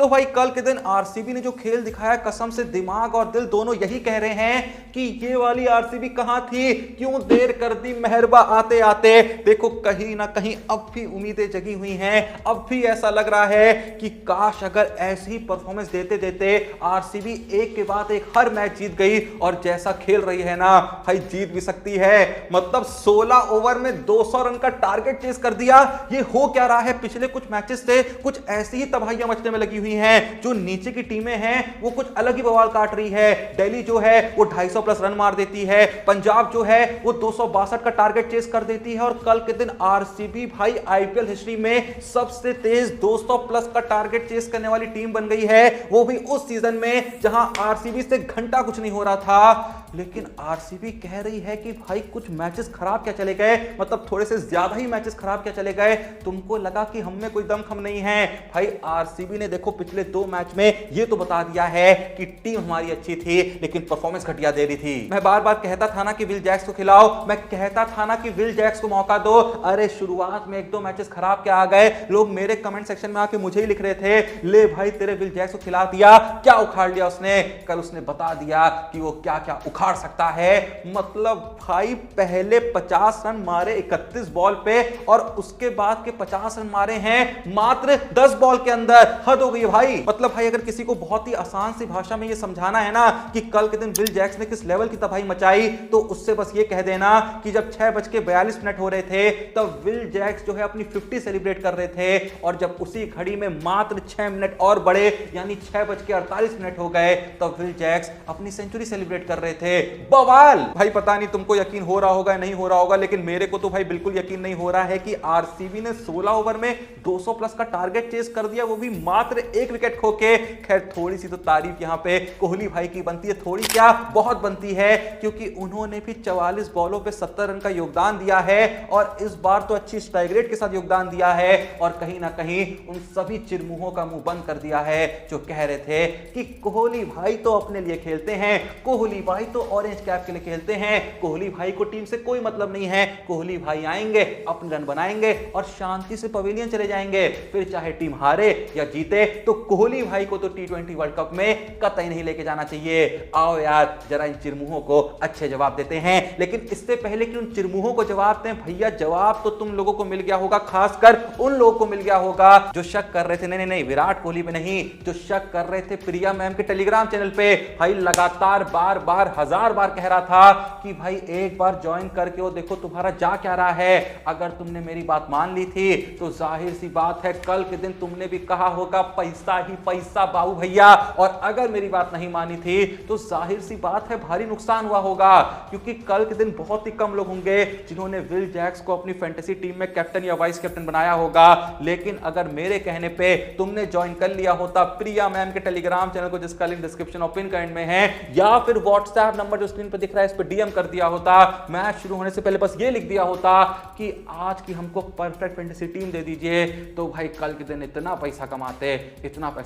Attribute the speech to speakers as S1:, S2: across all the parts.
S1: तो भाई कल के दिन आरसीबी ने जो खेल दिखाया, कसम से दिमाग और दिल दोनों यही कह रहे हैं कि ये वाली आरसीबी कहां थी, क्यों देर कर दी मेहरबा आते आते। देखो कहीं ना कहीं अब भी उम्मीदें जगी हुई हैं, अब भी ऐसा लग रहा है कि काश अगर ऐसी ही परफॉर्मेंस देते देते आरसीबी एक के बाद एक हर मैच जीत गई, और जैसा खेल रही है ना भाई जीत भी सकती है। मतलब 16 ओवर में 200 रन का टारगेट चेस कर दिया। ये हो क्या रहा है, पिछले कुछ मैचेस से कुछ ऐसी ही तबाहियां मचने में लगी हुई हैं। जो नीचे की टीमें हैं वो कुछ अलग ही बवाल काट रही है। दिल्ली जो है वो 250 प्लस रन मार देती है, पंजाब जो है वो 262 का टारगेट चेस कर देती है, और कल के दिन आरसीबी भाई आईपीएल हिस्ट्री में सबसे तेज 200 प्लस का टारगेट चेस करने वाली टीम बन गई है, वो भी उस सीजन में जहां आरसीबी से घंटा कुछ नहीं हो रहा था। लेकिन आरसीबी कह रही है कि भाई कुछ मैचेस खराब क्या चले गए, मतलब थोड़े से ज्यादा ही मैचेस खराब क्या चले गए, तुमको लगा कि हम में कोई दमखम नहीं है। भाई आरसीबी ने देखो पिछले 2 मैच में ये तो बता दिया है कि टीम हमारी अच्छी थी लेकिन परफॉर्मेंस घटिया दे रही थी। मैं बार बार कहता था ना कि विल जैक्स को खिलाओ, मैं कहता था ना कि विल जैक्स को मौका दो। अरे शुरुआत में 1-2 मैचेस खराब क्या आ गए, लोग मेरे कमेंट सेक्शन में आके मुझे ही लिख रहे थे, ले भाई तेरे विल जैक्स को खिला दिया, क्या उखाड़ लिया उसने। कल उसने बता दिया कि वो क्या क्या उखाड़ सकता है। मतलब भाई पहले 50 रन मारे 31 बॉल पे, और उसके बाद के 50 रन मारे हैं मात्र 10 बॉल के अंदर। हद हो गई है भाई। मतलब भाई अगर किसी को बहुत ही आसान सी भाषा में ये समझाना है ना कि कल के दिन विल जैक्स ने किस लेवल की तबाही मचाई, तो उससे बस ये कह देना कि जब 6:42 हो रहे थे तब विल जैक्स जो है अपनी 50 सेलिब्रेट कर रहे थे, और जब उसी घड़ी में मात्र 6 मिनट और बढ़े यानी 6:48 हो गए तब विल जैक्स अपनी सेंचुरी सेलिब्रेट कर रहे थे। बवाल भाई। पता नहीं तुमको यकीन हो रहा होगा नहीं हो रहा होगा, लेकिन मेरे को तो भाई बिल्कुल यकीन नहीं हो रहा है कि आरसीबी ने 16 ओवर में 200 प्लस का टारगेट चेस कर दिया, वो भी मात्र 1 विकेट खोके। खैर थोड़ी सी तो तारीफ यहां पे कोहली भाई की बनती है, थोड़ी क्या बहुत बनती है, क्योंकि उन्होंने भी 44 बॉलों पे 70 रन का योगदान दिया है, और इस बार तो अच्छी स्ट्राइक रेट के साथ योगदान दिया है, और कहीं ना कहीं उन सभी चिरमुहों का मुंह बंद कर दिया है जो कह रहे थे कि कोहली भाई तो अपने लिए खेलते हैं, कोहली भाई तो ऑरेंज कैप के लिए खेलते हैं, कोहली भाई को टीम से कोई मतलब नहीं है, कोहली भाई आएंगे अपने रन बनाएंगे और शांति से पवेलियन चले जाएंगे, फिर चाहे टीम हारे या जीते तो कोहली भाई को तो T20 वर्ल्ड कप में कतई नहीं लेके जाना चाहिए। आओ यार जरा इन चिरमुहों को अच्छे जवाब देते हैं। लेकिन इससे पहले कि उन चिरमुहों को जवाब दें भैया, जवाब तो तुम लोगों को मिल गया होगा, खासकर उन लोगों को मिल गया होगा जो शक कर रहे थे, नहीं नहीं नहीं विराट कोहली पे नहीं, जो शक कर रहे थे प्रिया मैम के टेलीग्राम चैनल पे। भाई लगातार बार बार 1000 बार कह रहा था कि भाई एक बार ज्वाइन करके वो देखो तुम्हारा जा क्या रहा है। अगर तुमने मेरी बात मान ली थी तो जाहिर सी बात है कल के दिन तुमने भी कहा होगा पैसा ही पैसा बाबू भैया, और अगर मेरी बात नहीं मानी थी तो जाहिर सी बात है भारी नुकसान हुआ होगा, क्योंकि कल के दिन बहुत ही कम लोग होंगे जिन्होंने विल जैक्स को अपनी फैंटेसी टीम में कैप्टन या वाइस कैप्टन बनाया होगा। लेकिन अगर मेरे कहने पे तुमने ज्वाइन कर लिया होता प्रिया मैम के टेलीग्राम चैनल को, जिसका लिंक डिस्क्रिप्शन और पिन कमेंट में है, या फिर व्हाट्सएप नंबर जो स्क्रीन पर दिख रहा है इस पर डीएम कर दिया होता, मैच शुरू होने से पहले बस ये लिख दिया होता कि आज की हमको परफेक्ट फैंटेसी टीम दे दीजिए, तो भाई कल के दिन इतना पैसा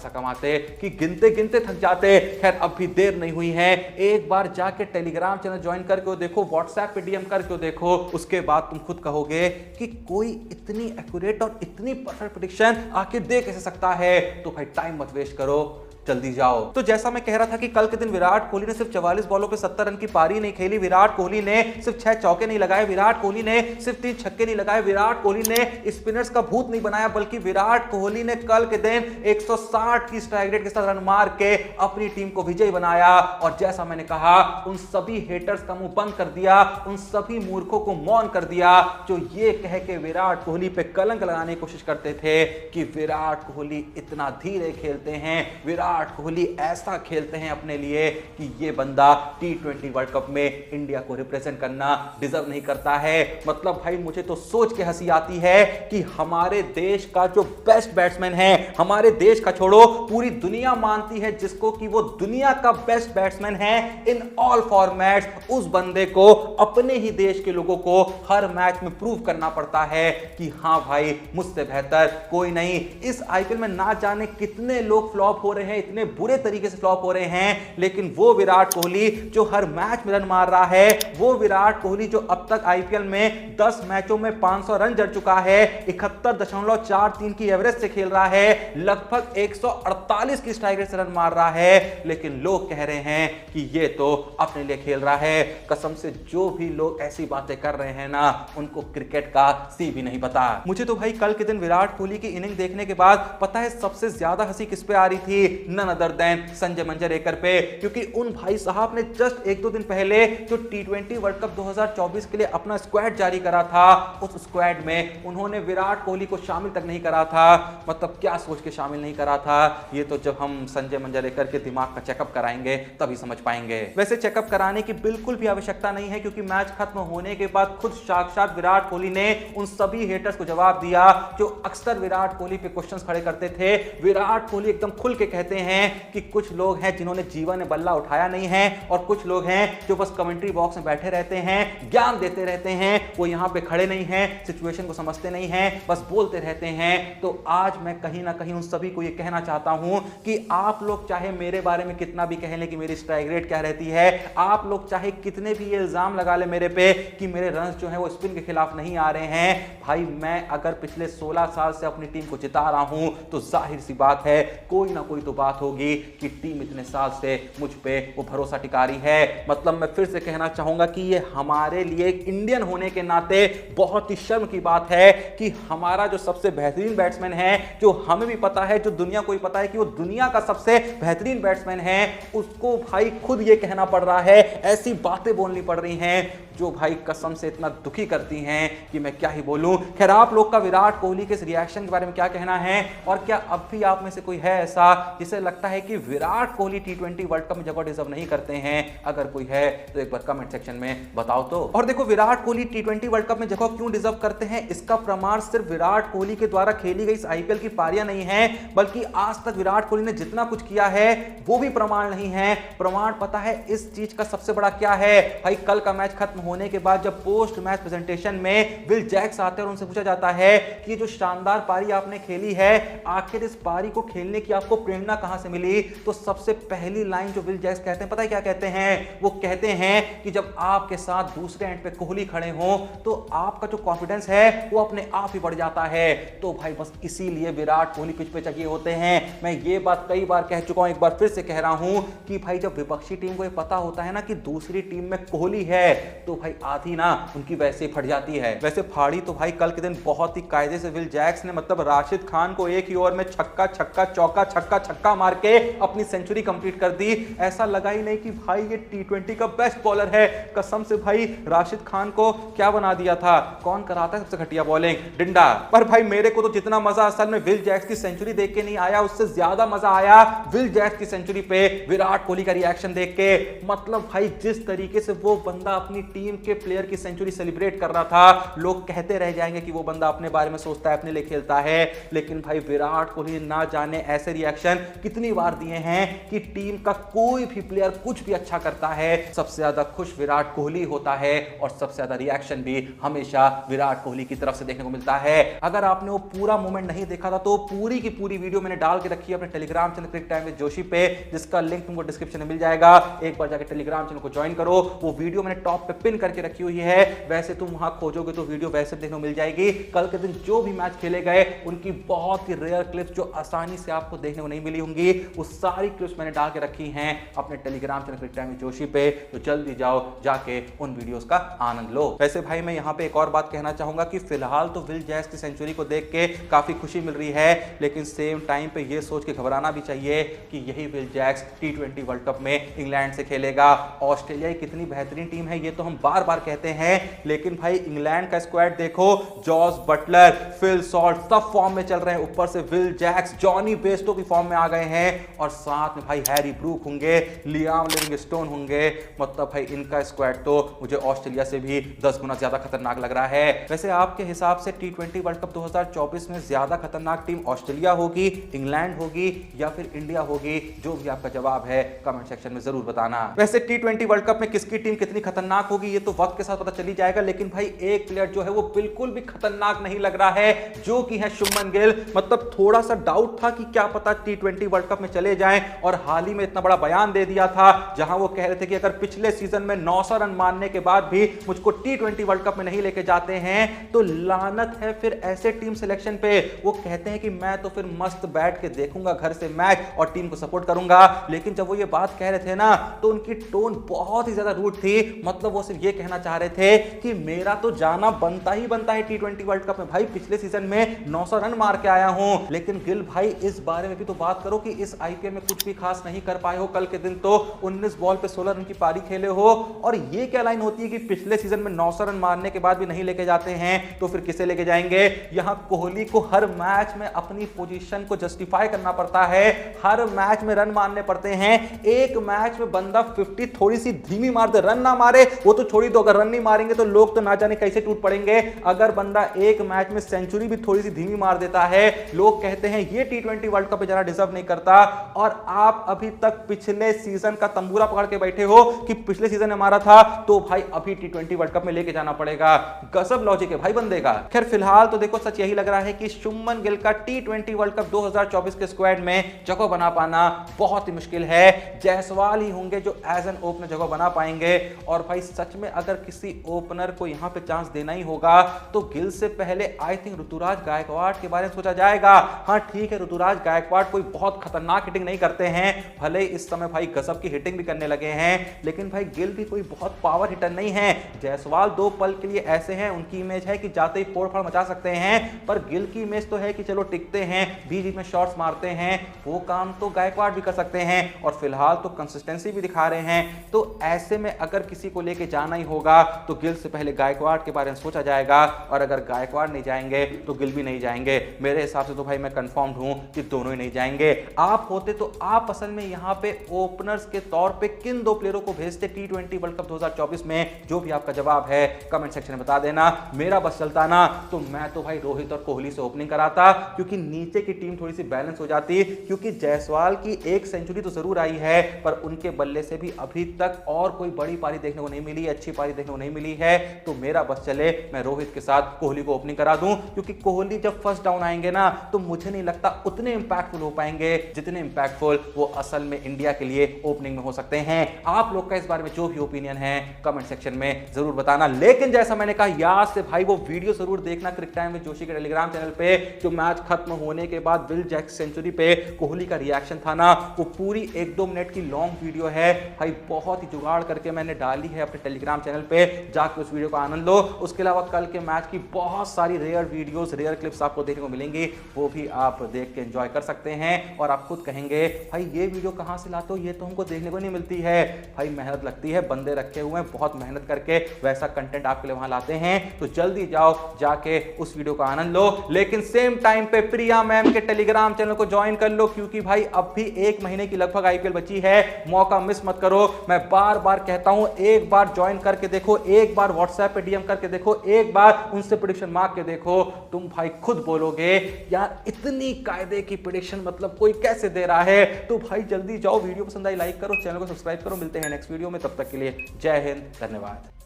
S1: कमाते कि गिनते गिनते थक जाते। खैर अब भी देर नहीं हुई है, एक बार जाके टेलीग्राम चैनल ज्वाइन करके देखो, व्हाट्सएप पे डीएम करके देखो, उसके बाद तुम खुद कहोगे कि कोई इतनी एक्यूरेट और इतनी परफेक्ट प्रेडिक्शन आके दे कैसे सकता है। तो भाई टाइम मत वेस्ट करो, जल्दी जाओ। तो जैसा मैं कह रहा था कि कल के दिन विराट कोहली ने सिर्फ 44 बॉलों पे 70 रन की पारी नहीं खेली, विराट कोहली ने सिर्फ 6 चौके नहीं लगाए, विराट कोहली ने सिर्फ 3 छक्के नहीं लगाए, विराट कोहली ने स्पिनर्स का भूत नहीं बनाया, बल्कि विराट कोहली ने कल के दिन 160 की स्ट्राइक रेट के साथ रन मार के अपनी टीम को विजयी बनाया। और जैसा मैंने कहा उन सभी हेटर्स का मुंह बंद कर दिया, उन सभी मूर्खों को मौन कर दिया जो ये कह के विराट कोहली पे कलंक लगाने की कोशिश करते थे कि विराट कोहली इतना धीरे खेलते हैं, विराट कोहली ऐसा खेलते हैं अपने लिए कि ये बंदा T20 वर्ल्ड कप में इंडिया को रिप्रेजेंट करना डिजर्व नहीं करता है। मतलब भाई मुझे तो सोच के हंसी आती है कि हमारे देश का जो बेस्ट बैट्समैन है, हमारे देश का छोड़ो पूरी दुनिया मानती है जिसको कि वो दुनिया का बेस्ट बैट्समैन है इन ऑल फॉर्मेट्स, उस बंदे को अपने ही देश के लोगों को हर मैच में प्रूव करना पड़ता है कि हाँ भाई मुझसे बेहतर कोई नहीं। इस आईपीएल में ना जाने कितने लोग फ्लॉप हो रहे हैं, इतने बुरे तरीके से फ्लॉप हो रहे हैं, लेकिन वो विराट कोहली जो हर मैच में रन मार रहा है, वो विराट कोहली जो अब तक आईपीएल में 10 मैचों में 500 रन जड़ चुका है, 71.43 की एवरेज से खेल रहा है, लगभग 148 की स्ट्राइक रेट से रन मार रहा है, लेकिन लोग कह रहे हैं कि ये तो अपने लिए खेल रहा है। कसम से जो भी लोग ऐसी बातें कर रहे हैं ना, उनको क्रिकेट का सी भी नहीं पता। मुझे तो भाई कल के दिन विराट कोहली की इनिंग देखने के बाद पता है सबसे ज्यादा हंसी किस पे आ रही थी, none other than Sanjay Manjrekar पे, क्योंकि उन भाई साहब ने जस्ट 1-2 दिन पहले जो टी20 वर्ल्ड कप 2024 के लिए अपना स्क्वाड जारी करा था, उस स्क्वाड में उन्होंने विराट कोहली को शामिल तक नहीं करा था। मतलब क्या सोच के शामिल नहीं करा था, ये तो जब हम संजय मंजरेकर के दिमाग का चेकअप कराएंगे तभी समझ पाएंगे। वैसे चेकअप कराने की बिल्कुल भी आवश्यकता नहीं है, क्योंकि मैच खत्म होने के बाद खुद साक्षात विराट कोहली ने उन सभी हेटर्स को जवाब दिया जो अक्सर विराट कोहली पे क्वेश्चंस खड़े करते थे। विराट कोहली एकदम खुल के कहते हैं कि कुछ लोग हैं जिन्होंने जीवन में बल्ला उठाया नहीं है, और कुछ लोग हैं जो बस कमेंट्री बॉक्स में बैठे रहते हैं, ज्ञान देते रहते हैं, वो यहां पे खड़े नहीं हैं, सिचुएशन को समझते नहीं हैं, बस बोलते रहते हैं। तो आज मैं कहीं ना कहीं उन सभी को ये कहना चाहता हूं कि आप लोग चाहे मेरे बारे में कितना भी कह लें कि मेरी स्ट्राइक रेट क्या रहती है, आप लोग चाहे कितने भी ये इल्जाम लगा ले मेरे पे कि मेरे रन्स जो है वो स्पिन के खिलाफ नहीं आ रहे हैं, भाई मैं अगर पिछले 16 साल से अपनी टीम को जिता रहा हूं तो जाहिर सी बात है कोई ना कोई तो बात होगी कि टीम इतने साल से मुझ पे वो भरोसा टिका रही है। मतलब मैं फिर से कहना चाहूंगा कि ये हमारे लिए एक इंडियन होने के नाते बहुत ही शर्म की बात है कि हमारा जो सबसे बेहतरीन बैट्समैन है, जो हमें भी पता है, जो दुनिया को भी पता है कि वो दुनिया का सबसे बेहतरीन बैट्समैन है, उसको भाई खुद ये कहना पड़ रहा है, ऐसी बातें बोलनी पड़ रही हैं जो भाई कसम से इतना दुखी करती हैं कि मैं क्या ही बोलूं। खैर आप लोग का विराट कोहली के इस रिएक्शन के बारे में क्या कहना है, और क्या अब भी आप में से कोई है ऐसा जिसे लगता है कि विराट कोहली टी20 वर्ल्ड कप में जगह डिजर्व नहीं करते हैं? अगर कोई है तो एक बार कमेंट सेक्शन में बताओ तो। और देखो विराट कोहली टी20 वर्ल्ड कप में जगह क्यों डिजर्व करते हैं, इसका प्रमाण सिर्फ विराट कोहली के द्वारा खेली गई इस आईपीएल की पारियां नहीं है, बल्कि आज तक विराट कोहली ने जितना कुछ किया है वो भी प्रमाण नहीं है। प्रमाण पता है इस चीज का सबसे बड़ा क्या है? भाई कल का मैच खत्म होने के बाद जब पोस्ट मैच प्रेजेंटेशन में विल जैक्स आते हैं और उनसे पूछा जाता है कि जो शानदार पारी आपने खेली है, आखिर इस पारी को खेलने की आपको प्रेरणा कहां से मिली, तो सबसे पहली लाइन जो विल जैक्स कहते हैं, पता है क्या कहते हैं? वो कहते हैं कि जब आपके साथ दूसरे एंड पे कोहली खड़े हो तो आपका जो कॉन्फिडेंस है वो अपने आप ही बढ़ जाता है। तो भाई बस इसीलिए विराट कोहली पिच पे चाहिए होते हैं। मैं ये बात कई बार कह चुका हूं, एक बार फिर से कह रहा हूं कि भाई जब विपक्षी टीम को ये पता होता है ना कि दूसरी टीम में कोहली है, तो भाई आधी ना उनकी वैसे ही फट जाती है। वैसे फाड़ी तो भाई कल के दिन बहुत ही कायदे से विल जैक्स ने, मतलब राशिद खान को एक ही ओवर में छक्का छक्का चौका छक्का छक्का मार के अपनी सेंचुरी कंप्लीट कर दी। ऐसा लगा ही नहीं कि भाई ये टी20 का बेस्ट बॉलर है। कसम से भाई राशिद खान को क्या बना दिया था, कौन कराता है सबसे घटिया बॉलिंग, डिंडा। पर भाई मेरे को तो जितना मजा असल में विल जैक्स की सेंचुरी देख के नहीं आया, उससे ज्यादा मजा आया विल जैक्स की सेंचुरी पे विराट कोहली का रिएक्शन देख के। मतलब भाई जिस तरीके से वो बंदा अपनी टीम के प्लेयर की सेंचुरी सेलिब्रेट कर रहा था, लोग कहते रह जाएंगे कि वो बंदा अपने बारे में सोचता है, अपने लिए खेलता है, लेकिन भाई विराट कोहली ना जाने ऐसे रिएक्शन कितनी बार दिए हैं कि टीम का कोई भी प्लेयर कुछ भी अच्छा करता है, सबसे ज्यादा खुश विराट कोहली होता है, और सबसे ज्यादा रिएक्शन भी हमेशा विराट कोहली की तरफ से देखने को मिलता है। अगर आपने वो पूरा मोमेंट नहीं देखा था तो पूरी की पूरी वीडियो मैंने डाल के रखी है अपने Telegram channel cricket time with Joshi पे, जिसका लिंक तुमको डिस्क्रिप्शन में मिल जाएगा। एक बार जाकर टेलीग्राम चैनल को ज्वाइन करो, वो वीडियो मैंने टॉप पे पिन करके रखी हुई है, वैसे तुम वहां खोजोगे तो वीडियो वैसे देखने को मिल जाएगी। कल के दिन जो भी मैच खेले गए उनकी बहुत ही रेयर क्लिप्स जो आसानी से आपको देखने को नहीं मिली होंगी, वो सारी क्लिप्स मैंने डाल के रखी हैं अपने Telegram channel cricket time with Joshi पे, तो जल्दी जाओ जाके उन वीडियोस का आनंद लो। वैसे भाई मैं यहाँ पे एक और बात कहना चाहूंगा कि फिलहाल तो विल जैक्स की सेंचुरी को देख के काफी खुशी मिल रही है, लेकिन सेम टाइम पे ये सोच के घबराना भी चाहिए कि यही Will Jacks T20 world cup में इंग्लैंड से खेलेगा। ऑस्ट्रेलिया कितनी बेहतरीन टीम है ये तो हम बार बार कहते हैं, लेकिन भाई इंग्लैंड का स्क्वाड देखो, जॉस बटलर, फिल सॉल्ट सब फॉर्म में चल रहे हैं, ऊपर से विल जैक्स, जॉनी बेस्टो भी फॉर्म में आ गए हैं, और साथ में भाई हैरी ब्रूक होंगे, लियाम लिविंगस्टोन होंगे। मतलब भाई इनका स्क्वाड तो मुझे ऑस्ट्रेलिया से भी 10 गुना ज्यादा खतरनाक लग रहा है। वैसे आपके हिसाब से टी20 वर्ल्ड कप 2024 में ज्यादा खतरनाक टीम ऑस्ट्रेलिया होगी, इंग्लैंड होगी, या फिर इंडिया होगी? जो भी आपका जवाब है कमेंट सेक्शन में जरूर बताना। वैसे टी20 वर्ल्ड कप में किसकी टीम कितनी खतरनाक होगी ये तो वक्त के साथ पता चली जाएगा, लेकिन भाई एक प्लेयर जो है वो बिल्कुल भी खतरनाक नहीं लग रहा है, जो कि है शुभमन गिल। मतलब थोड़ा सा डाउट था कि क्या पता टी20 वर्ल्ड कप में चले जाएं, और हाल ही में इतना बड़ा बयान दे दिया था जहां वो कह रहे थे कि अगर पिछले सीजन में 900 रन मारने के बाद भी मुझको T20 वर्ल्ड कप में नहीं लेके जाते हैं तो लानत है फिर ऐसे टीम सिलेक्शन पे। वो कहते हैं कि मैं तो फिर मस्त बैठ के देखूंगा घर से मैच और टीम को सपोर्ट करूंगा। लेकिन जब वो ये बात कह रहे थे ना तो उनकी टोन बहुत ही ज्यादा रूड थी। मतलब वो सिर्फ ये कहना चाह रहे थे कि मेरा तो जाना बनता ही बनता है T20 वर्ल्ड कप में। भाई पिछले सीजन में 900 रन मार के आया हूं। लेकिन गिल भाई इस बारे में भी तो बात करो कि इस आईपीएल में कुछ भी खास नहीं कर पाए हो। कल के दिन तो 19 बॉल पे 16 रन की पारी खेले हो, और ये क्या लाइन होती है कि पिछले सीजन में 900 रन मारने के बाद भी नहीं लेके जाते हैं तो फिर किसे लेके जाएंगे। यहां कोहली को हर मैच में अपनी पोजीशन को जस्टिफाई करना पड़ता है, हर मैच में रन मारने पड़ते हैं। एक मैच में बंदा 50 थोड़ी सी धीमी मार दे, रन ना मारे वो तो छोड़ी दो, अगर रन नहीं मारेंगे तो लोग तो ना जाने कैसे टूट पड़ेंगे। अगर बंदा एक मैच में सेंचुरी भी थोड़ी सी धीमी मार देता है, लोग कहते हैं ये T20 वर्ल्ड कप पे जाना डिजर्व नहीं करता। और आप अभी तक पिछले सीजन का तंबूरा पकड़ के बैठे हो कि पिछले सीजन में मारा था तो भाई अभी T20 वर्ल्ड कप में लेके जाना पड़ेगा। गजब लॉजिक है भाई बंदे का। खैर फिलहाल तो देखो सच यही लग रहा है कि शुभमन गिल का T20 वर्ल्ड कप 2024 के स्क्वाड में जगह बना पाना बहुत ही मुश्किल है। जायसवाल ही होंगे जो एज एन ओपनर जगह बना पाएंगे। और भाई सच में अगर किसी ओपनर को यहां पे चांस देना ही होगा तो गिल से पहले आई थिंक ऋतुराज गायकवाड़ के बारे में सोचा जाएगा। हाँ ठीक है, ऋतुराज गायकवाड़ कोई बहुत खतरनाक हिटिंग नहीं करते हैं, भले इस समय भाई गजब की हिटिंग भी करने लगे हैं, लेकिन भाई गिल भी कोई बहुत पावर हिटर नहीं है। जायसवाल दो पल के लिए ऐसे हैं, उनकी इमेज है कि जाते ही फोड़-फाड़ मचा सकते हैं, पर गिल की इमेज तो है कि चलो टिकते हैं, बीच में शॉट्स मारते हैं। वो काम तो गायकवाड़ भी कर सकते हैं और फिलहाल तो कंसिस्टेंसी भी दिखा रहे हैं। तो ऐसे में अगर किसी को लेके जाना ही होगा तो गिल से पहले गायकवाड़ के बारे में सोचा जाएगा, और अगर गायकवाड़ नहीं जाएंगे तो गिल भी नहीं जाएंगे। मेरे हिसाब से तो भाई मैं कंफर्म्ड हूं कि दोनों ही नहीं जाएंगे। आप होते तो आप असल में यहां पे ओपनर्स के तौर पे किन दो प्लेयरों को भेजते T20 वर्ल्ड कप 2024 में? जो भी आपका जवाब है कमेंट सेक्शन में बता देना। मेरा बस चलता ना तो मैं तो भाई रोहित और कोहली से ओपनिंग कराता, क्योंकि नीचे की टीम थोड़ी सी बैलेंस हो जाती। क्योंकि जायसवाल की एक सेंचुरी तो जरूर आई है, पर उनके बल्ले से भी अभी तक और कोई बड़ी पारी देखने को नहीं मिली, अच्छी पारी देखने को नहीं मिली है। तो मेरा बस चले मैं रोहित के साथ कोहली को ओपनिंग करा दूं, क्योंकि कोहली जब फर्स्ट डाउन आएंगे ना तो मुझे नहीं लगता उतने इंपैक्टफुल हो पाएंगे जितने इंपैक्टफुल वो असल में इंडिया के लिए ओपनिंग में हो सकते हैं। आप लोग का इस बारे में जो भी ओपिनियन है कमेंट सेक्शन में जरूर बताना। लेकिन जैसा मैंने कहा याद से भाई वो वीडियो जरूर देखना क्रिक टाइम विद जोशी के टेलीग्राम चैनल पे, जो मैच खत्म होने के बाद विल जैक सेंचुरी पे कोहली का रिएक्शन था ना, वो पूरी 1-2 मिनट की लॉन्ग वीडियो है भाई, बहुत ही जुगाड़ करके मैंने डाली है अपने टेलीग्राम चैनल पे, जाके उस वीडियो का आनंद लो। उसके अलावा कल के मैच की बहुत सारी रेयर वीडियोस, रेयर क्लिप्स आपको देखने को मिलेंगी, वो भी आप देख के एंजॉय कर सकते हैं। और आप खुद कहेंगे भाई ये वीडियो कहां से लाते हो, ये तो हमको देखने को नहीं मिलती है। भाई मेहनत लगती है, बंदे रखे हुए हैं बहुत मेहनत करके वैसा कंटेंट आपके लिए वहां लाते हैं। तो जल्दी जाओ जाके उस वीडियो का आनंद लो। लेकिन सेम टाइम पे प्रिया मैम के टेलीग्राम चैनल को ज्वाइन कर लो, क्योंकि भाई अब भी 1 महीने की लगभग आईपीएल बची है, मौका मिस मत करो। मैं बार बार कहता हूं एक बार ज्वाइन करके देखो, एक बार व्हाट्सएप पे डीएम करके देखो, एक बार उनसे प्रेडिक्शन मांग के देखो, तुम भाई खुद बोलोगे यार इतनी कायदे की प्रेडिक्शन मतलब कोई कैसे दे रहा है। तो भाई जल्दी जाओ, वीडियो पसंद आई लाइक करो, चैनल को सब्सक्राइब करो। मिलते हैं नेक्स्ट वीडियो में, तब तक के लिए जय हिंद, धन्यवाद।